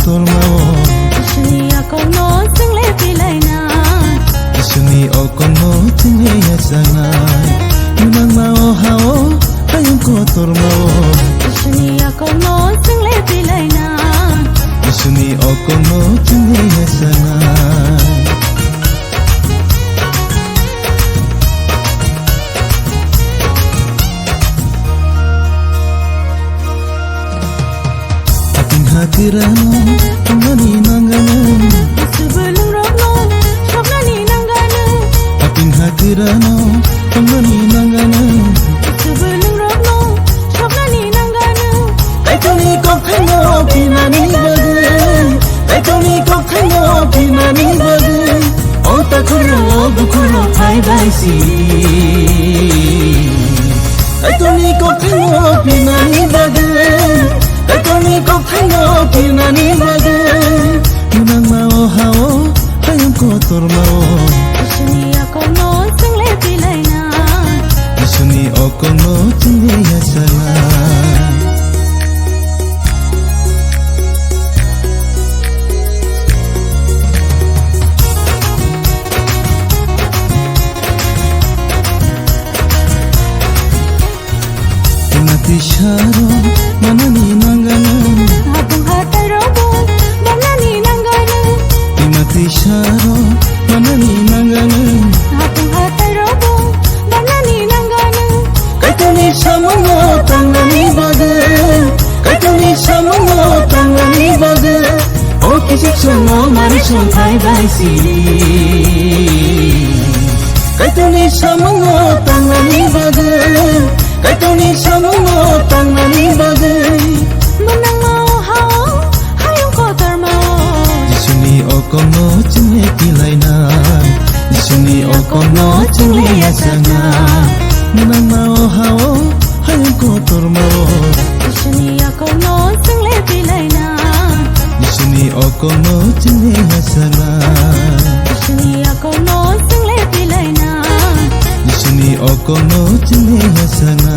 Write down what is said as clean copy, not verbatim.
tormao Isuni akono single pilaina Isuni okono tinge yasana Nunang mao hao hayong ko tormao Isuni akono single pilaina Isuni okono tinge yasana Hatirano tangani nangana Sebelum rokno shoknani nangana Apin hatirano tangani nangana Sebelum rokno shoknani nangana Kaitoni kok thango pinani bage Kaitoni kok thango pinani bage Ota khuro bukhuro thai baisi Kaitoni kok thango pinani bage Kaitoni kok thango pinani bage Nunang mao hao hayong ko tormao Isuni akono single pilaina Isuni okono tinge yasana Sharo manani nangana Habung hatai robo banani nangana Imati sharo manani nangana Habung hatai robo banani nangana Kaitoni samungo tangani bage Kaitoni samungo tangani bage O kisik sungo marison thai baisi Kaitoni samungo tangani bage Kaitoni samungo tangani bage Menang mau hao hayong kotor mau Isuni okono tinge pilaina Isuni okono tinge yasana Menang mao hao hayong kotor mao Isuni akono single pilaina Isuni okono tinge yasana Isuni akono single pilaina Isuni okono tinge yasana